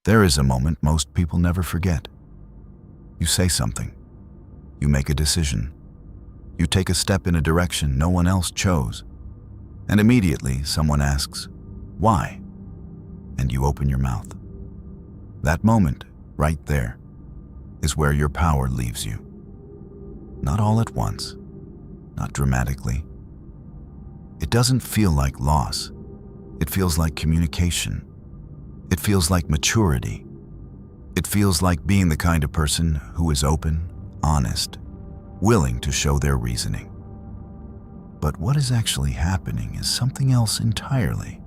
There is a moment most people never forget. You say something. You make a decision. You take a step in a direction no one else chose. And immediately someone asks, "Why?" And you open your mouth. That moment, right there, is where your power leaves you. Not all at once, not dramatically. It doesn't feel like loss. It feels like communication. It feels like maturity. It feels like being the kind of person who is open, honest, willing to show their reasoning. But what is actually happening is something else entirely.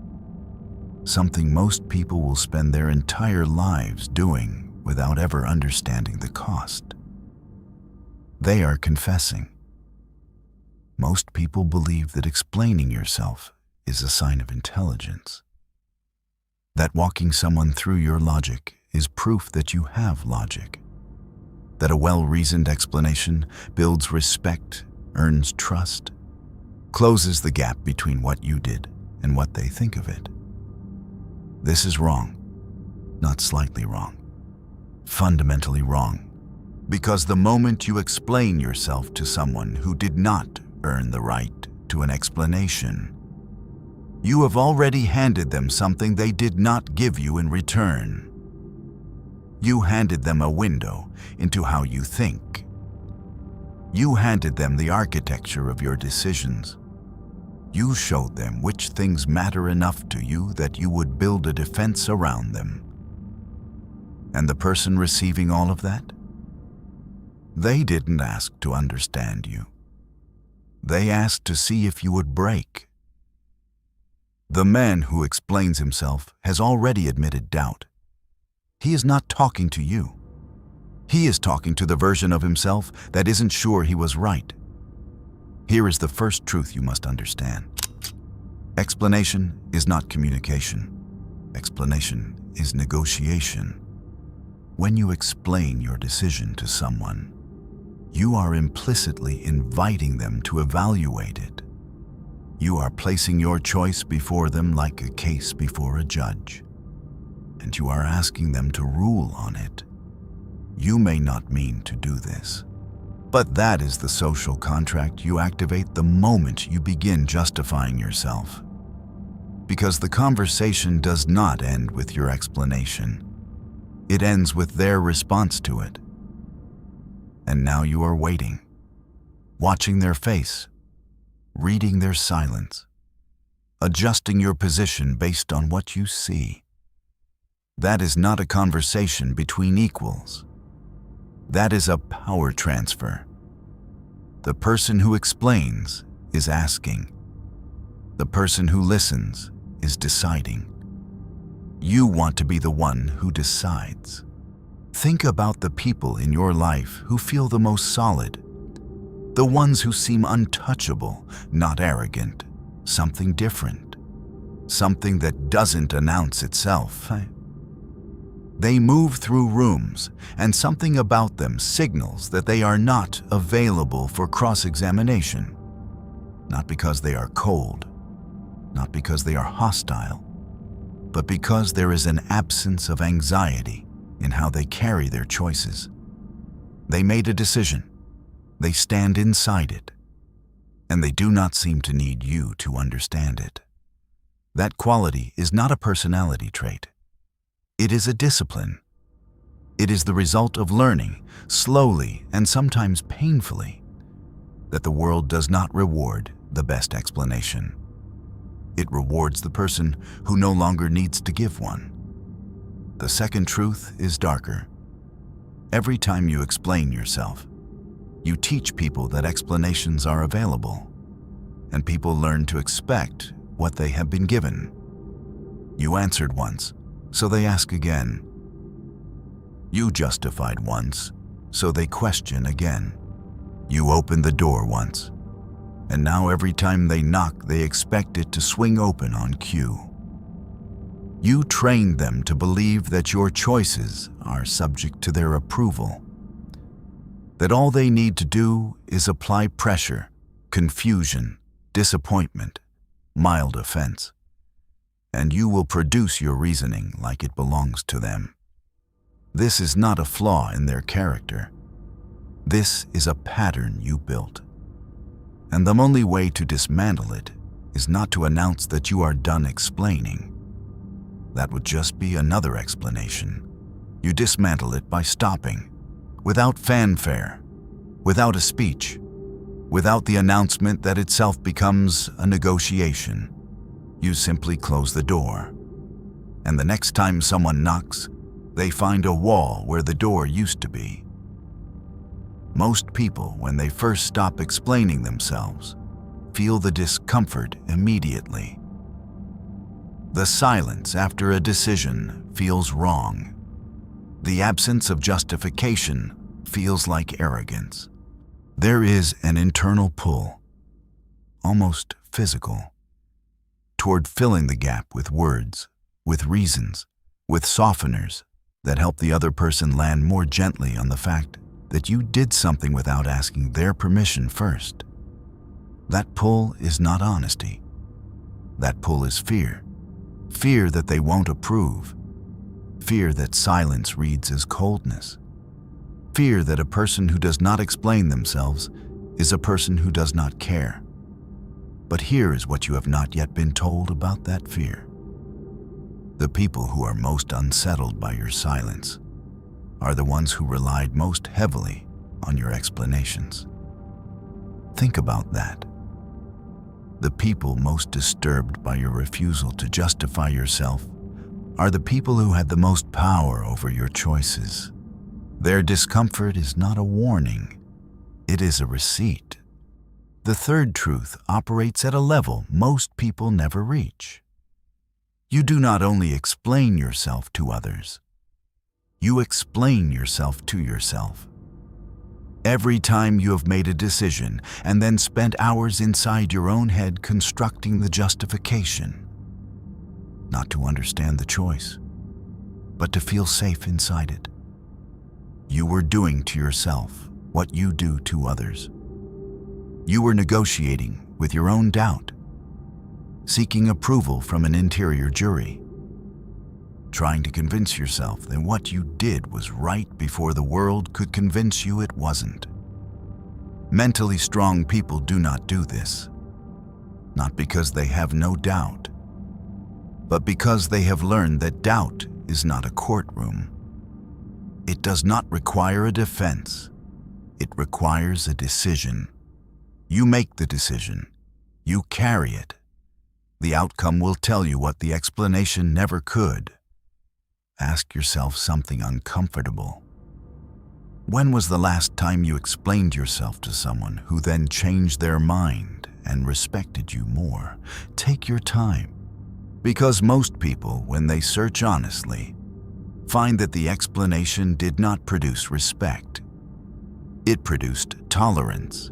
Something most people will spend their entire lives doing without ever understanding the cost. They are confessing. Most people believe that explaining yourself is a sign of intelligence. That walking someone through your logic is proof that you have logic. That a well-reasoned explanation builds respect, earns trust, closes the gap between what you did and what they think of it. This is wrong, not slightly wrong, fundamentally wrong, because the moment you explain yourself to someone who did not earn the right to an explanation, you have already handed them something they did not give you in return. You handed them a window into how you think. You handed them the architecture of your decisions. You showed them which things matter enough to you that you would build a defense around them. And the person receiving all of that? They didn't ask to understand you. They asked to see if you would break. The man who explains himself has already admitted doubt. He is not talking to you. He is talking to the version of himself that isn't sure he was right. Here is the first truth you must understand. Explanation is not communication. Explanation is negotiation. When you explain your decision to someone, you are implicitly inviting them to evaluate it. You are placing your choice before them like a case before a judge, and you are asking them to rule on it. You may not mean to do this, but that is the social contract you activate the moment you begin justifying yourself. Because the conversation does not end with your explanation. It ends with their response to it. And now you are waiting, watching their face, reading their silence, adjusting your position based on what you see. That is not a conversation between equals. That is a power transfer. The person who explains is asking. The person who listens is deciding. You want to be the one who decides. Think about the people in your life who feel the most solid. The ones who seem untouchable, not arrogant, something different, something that doesn't announce itself. They move through rooms, and something about them signals that they are not available for cross-examination. Not because they are cold, not because they are hostile, but because there is an absence of anxiety in how they carry their choices. They made a decision. They stand inside it, and they do not seem to need you to understand it. That quality is not a personality trait. It is a discipline. It is the result of learning, slowly and sometimes painfully, that the world does not reward the best explanation. It rewards the person who no longer needs to give one. The second truth is darker. Every time you explain yourself, you teach people that explanations are available, and people learn to expect what they have been given. You answered once, so they ask again. You justified once, so they question again. You opened the door once, and now every time they knock, they expect it to swing open on cue. You trained them to believe that your choices are subject to their approval, that all they need to do is apply pressure, confusion, disappointment, mild offense, and you will produce your reasoning like it belongs to them. This is not a flaw in their character. This is a pattern you built. And the only way to dismantle it is not to announce that you are done explaining. That would just be another explanation. You dismantle it by stopping, without fanfare, without a speech, without the announcement that itself becomes a negotiation. You simply close the door. And the next time someone knocks, they find a wall where the door used to be. Most people, when they first stop explaining themselves, feel the discomfort immediately. The silence after a decision feels wrong. The absence of justification feels like arrogance. There is an internal pull, almost physical, toward filling the gap with words, with reasons, with softeners that help the other person land more gently on the fact that you did something without asking their permission first. That pull is not honesty. That pull is fear. Fear that they won't approve. Fear that silence reads as coldness. Fear that a person who does not explain themselves is a person who does not care. But here is what you have not yet been told about that fear. The people who are most unsettled by your silence are the ones who relied most heavily on your explanations. Think about that. The people most disturbed by your refusal to justify yourself are the people who had the most power over your choices. Their discomfort is not a warning, it is a receipt. The third truth operates at a level most people never reach. You do not only explain yourself to others, you explain yourself to yourself. Every time you have made a decision and then spent hours inside your own head constructing the justification, not to understand the choice, but to feel safe inside it, you were doing to yourself what you do to others. You were negotiating with your own doubt, seeking approval from an interior jury, trying to convince yourself that what you did was right before the world could convince you it wasn't. Mentally strong people do not do this, not because they have no doubt, but because they have learned that doubt is not a courtroom. It does not require a defense. It requires a decision. You make the decision. You carry it. The outcome will tell you what the explanation never could. Ask yourself something uncomfortable. When was the last time you explained yourself to someone who then changed their mind and respected you more? Take your time, because most people, when they search honestly, find that the explanation did not produce respect. It produced tolerance.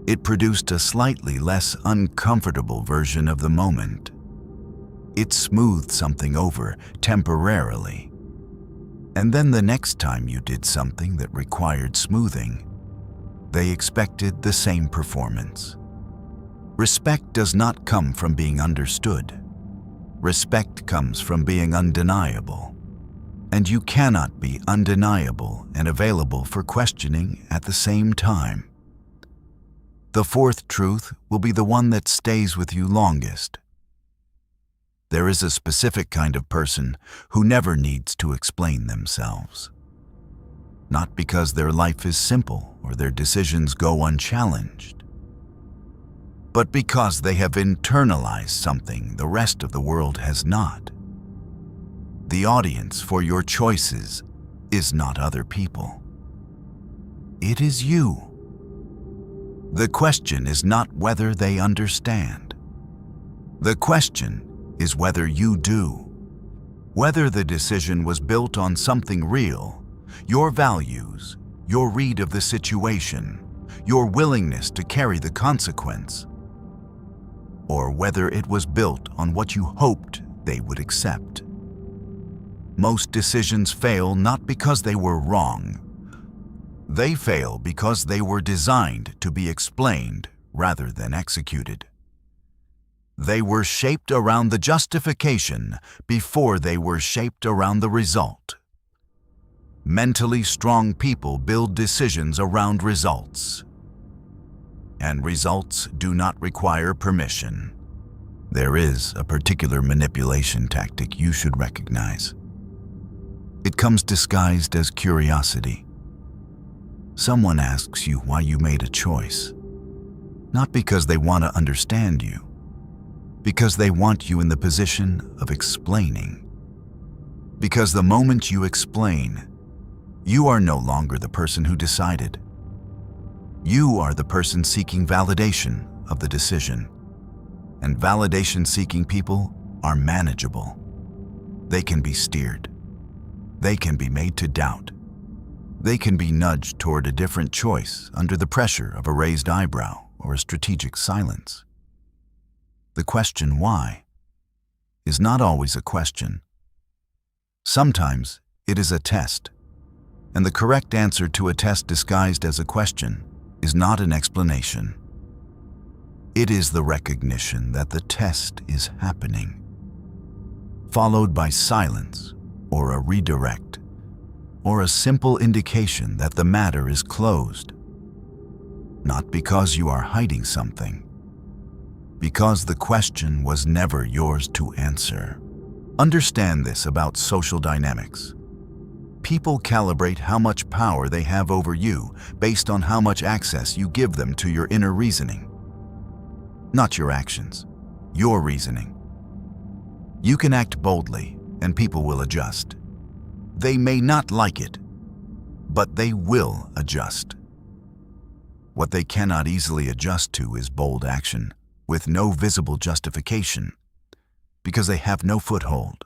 It produced a slightly less uncomfortable version of the moment. It smoothed something over temporarily. And then the next time you did something that required smoothing, they expected the same performance. Respect does not come from being understood. Respect comes from being undeniable. And you cannot be undeniable and available for questioning at the same time. The fourth truth will be the one that stays with you longest. There is a specific kind of person who never needs to explain themselves. Not because their life is simple or their decisions go unchallenged, but because they have internalized something the rest of the world has not. The audience for your choices is not other people. It is you. The question is not whether they understand. The question is whether you do. Whether the decision was built on something real, your values, your read of the situation, your willingness to carry the consequence, or whether it was built on what you hoped they would accept. Most decisions fail not because they were wrong. They fail because they were designed to be explained rather than executed. They were shaped around the justification before they were shaped around the result. Mentally strong people build decisions around results. And results do not require permission. There is a particular manipulation tactic you should recognize. It comes disguised as curiosity. Someone asks you why you made a choice, not because they want to understand you, because they want you in the position of explaining. Because the moment you explain, you are no longer the person who decided. You are the person seeking validation of the decision. And validation-seeking people are manageable. They can be steered. They can be made to doubt. They can be nudged toward a different choice under the pressure of a raised eyebrow or a strategic silence. The question why is not always a question. Sometimes it is a test, and the correct answer to a test disguised as a question is not an explanation. It is the recognition that the test is happening, followed by silence or a redirect, or a simple indication that the matter is closed. Not because you are hiding something, because the question was never yours to answer. Understand this about social dynamics. People calibrate how much power they have over you based on how much access you give them to your inner reasoning. Not your actions, your reasoning. You can act boldly and people will adjust. They may not like it, but they will adjust. What they cannot easily adjust to is bold action with no visible justification, because they have no foothold.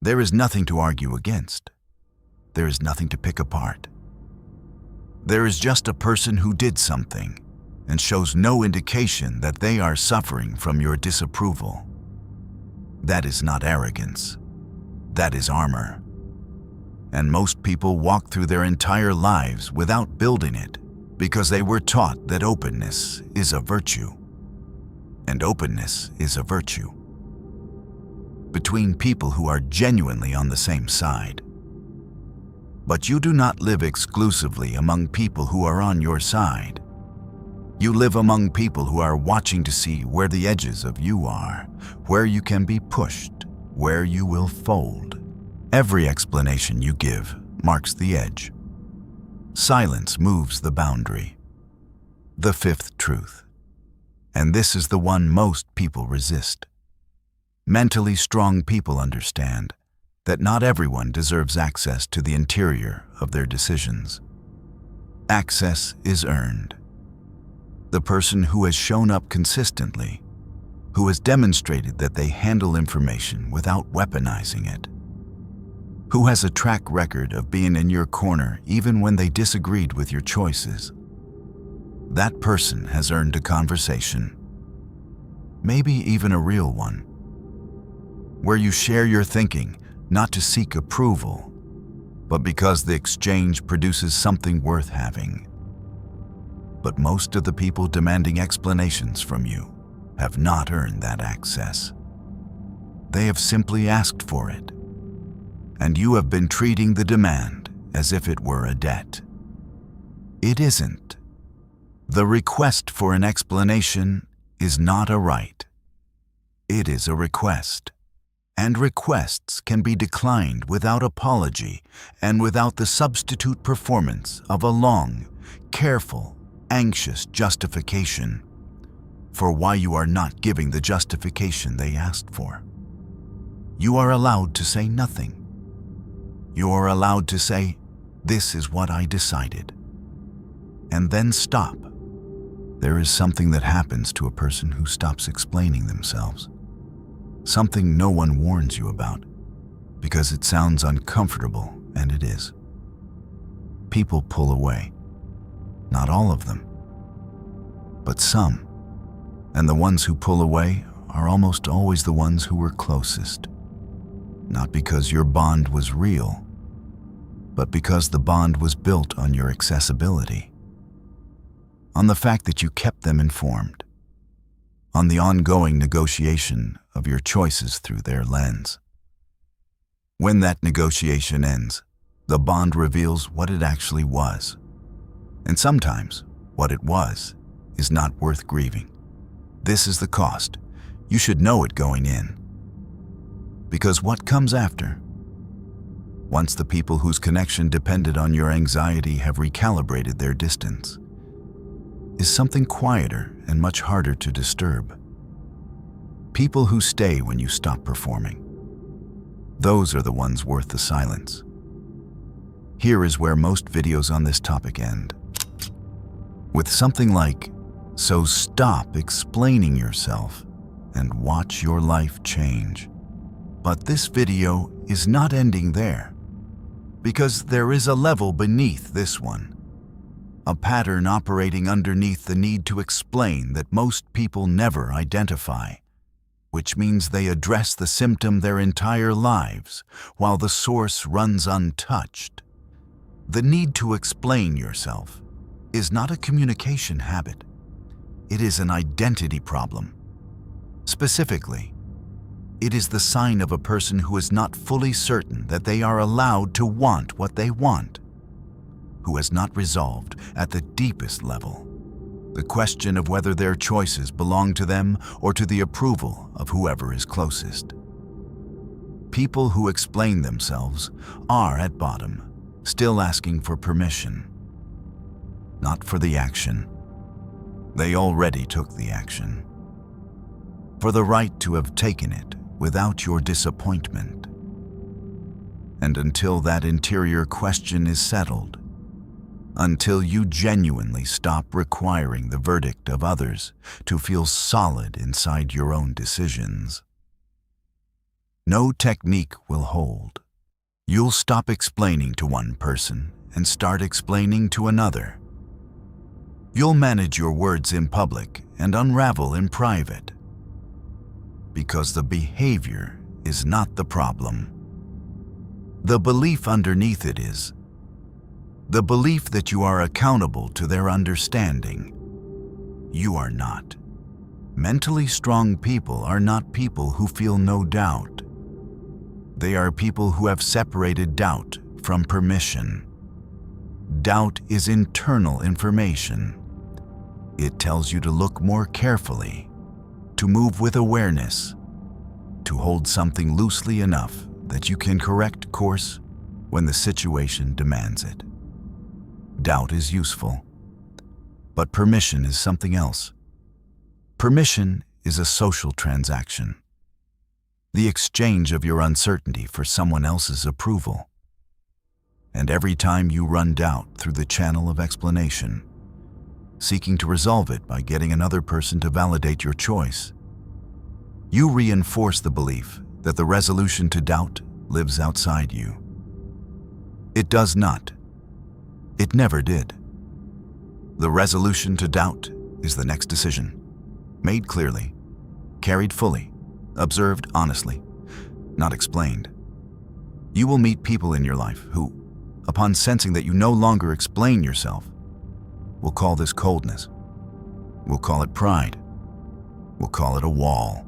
There is nothing to argue against. There is nothing to pick apart. There is just a person who did something and shows no indication that they are suffering from your disapproval. That is not arrogance. That is armor. And most people walk through their entire lives without building it because they were taught that openness is a virtue. And openness is a virtue between people who are genuinely on the same side. But you do not live exclusively among people who are on your side. You live among people who are watching to see where the edges of you are, where you can be pushed, where you will fold. Every explanation you give marks the edge. Silence moves the boundary. The fifth truth. And this is the one most people resist. Mentally strong people understand that not everyone deserves access to the interior of their decisions. Access is earned. The person who has shown up consistently, who has demonstrated that they handle information without weaponizing it, who has a track record of being in your corner even when they disagreed with your choices. That person has earned a conversation, maybe even a real one, where you share your thinking not to seek approval, but because the exchange produces something worth having. But most of the people demanding explanations from you have not earned that access. They have simply asked for it, and you have been treating the demand as if it were a debt. It isn't. The request for an explanation is not a right. It is a request. And requests can be declined without apology and without the substitute performance of a long, careful, anxious justification for why you are not giving the justification they asked for. You are allowed to say nothing. You are allowed to say, "This is what I decided," and then stop. There is something that happens to a person who stops explaining themselves. Something no one warns you about, because it sounds uncomfortable, and it is. People pull away. Not all of them, but some. And the ones who pull away are almost always the ones who were closest. Not because your bond was real, but because the bond was built on your accessibility, on the fact that you kept them informed, on the ongoing negotiation of your choices through their lens. When that negotiation ends, The bond reveals what it actually was. And sometimes, what it was is not worth grieving. This is the cost. You should know it going in. Because what comes after? Once the people whose connection depended on your anxiety have recalibrated their distance, is something quieter and much harder to disturb. People who stay when you stop performing. Those are the ones worth the silence. Here is where most videos on this topic end. With something like, "So stop explaining yourself and watch your life change." But this video is not ending there, because there is a level beneath this one. A pattern operating underneath the need to explain that most people never identify, which means they address the symptom their entire lives while the source runs untouched. The need to explain yourself is not a communication habit. It is an identity problem. Specifically, it is the sign of a person who is not fully certain that they are allowed to want what they want, who has not resolved at the deepest level the question of whether their choices belong to them or to the approval of whoever is closest. People who explain themselves are, at bottom, still asking for permission, not for the action. They already took the action. For the right to have taken it without your disappointment. And until that interior question is settled, until you genuinely stop requiring the verdict of others to feel solid inside your own decisions, no technique will hold. You'll stop explaining to one person and start explaining to another. You'll manage your words in public and unravel in private. Because the behavior is not the problem. The belief underneath it is. The belief that you are accountable to their understanding. You are not. Mentally strong people are not people who feel no doubt. They are people who have separated doubt from permission. Doubt is internal information. It tells you to look more carefully, to move with awareness, to hold something loosely enough that you can correct course when the situation demands it. Doubt is useful, but permission is something else. Permission is a social transaction, the exchange of your uncertainty for someone else's approval. And every time you run doubt through the channel of explanation, seeking to resolve it by getting another person to validate your choice, you reinforce the belief that the resolution to doubt lives outside you. It does not. It never did. The resolution to doubt is the next decision, made clearly, carried fully, observed honestly, not explained. You will meet people in your life who, upon sensing that you no longer explain yourself, will call this coldness. We'll call it pride. We'll call it a wall.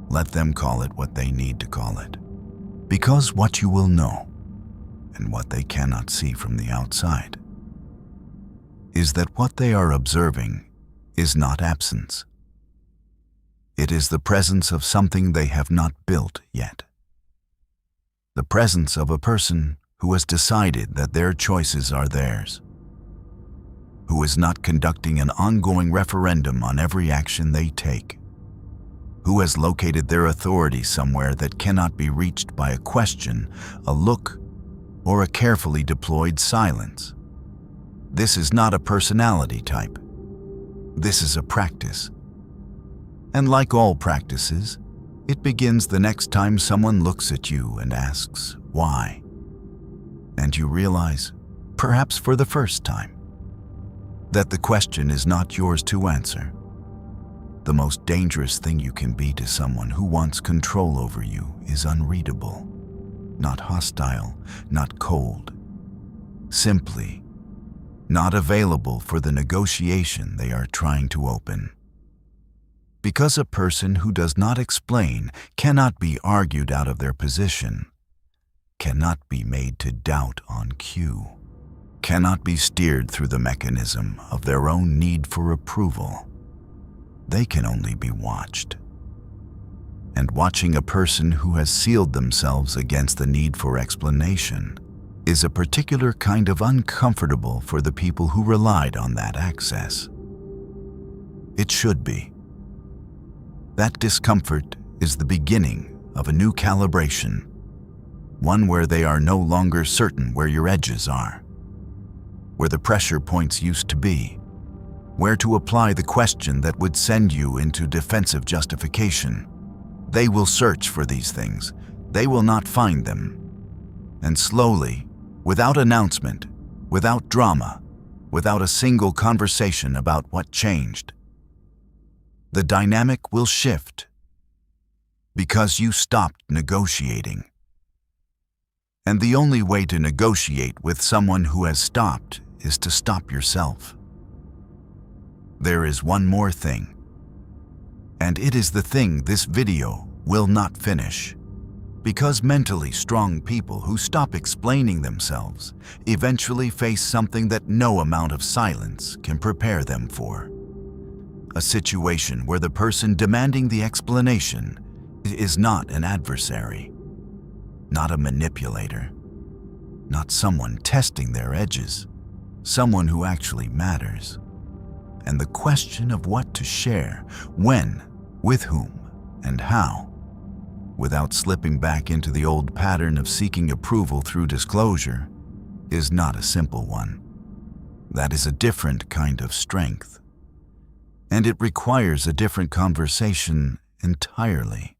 Let them call it what they need to call it. Because what you will know, and what they cannot see from the outside, is that what they are observing is not absence. It is the presence of something they have not built yet. The presence of a person who has decided that their choices are theirs, who is not conducting an ongoing referendum on every action they take, who has located their authority somewhere that cannot be reached by a question, a look, or a carefully deployed silence. This is not a personality type. This is a practice. And like all practices, it begins the next time someone looks at you and asks, why? And you realize, perhaps for the first time, that the question is not yours to answer. The most dangerous thing you can be to someone who wants control over you is unreadable. Not hostile, not cold. Simply not available for the negotiation they are trying to open. Because a person who does not explain cannot be argued out of their position, cannot be made to doubt on cue, cannot be steered through the mechanism of their own need for approval. They can only be watched. And watching a person who has sealed themselves against the need for explanation is a particular kind of uncomfortable for the people who relied on that access. It should be. That discomfort is the beginning of a new calibration, one where they are no longer certain where your edges are, where the pressure points used to be, where to apply the question that would send you into defensive justification. They will search for these things. They will not find them. And slowly, without announcement, without drama, without a single conversation about what changed, the dynamic will shift because you stopped negotiating. And the only way to negotiate with someone who has stopped is to stop yourself. There is one more thing, and it is the thing this video will not finish, because mentally strong people who stop explaining themselves eventually face something that no amount of silence can prepare them for. A situation where the person demanding the explanation is not an adversary, not a manipulator, not someone testing their edges, someone who actually matters. And the question of what to share, when, with whom, and how, without slipping back into the old pattern of seeking approval through disclosure, is not a simple one. That is a different kind of strength. And it requires a different conversation entirely.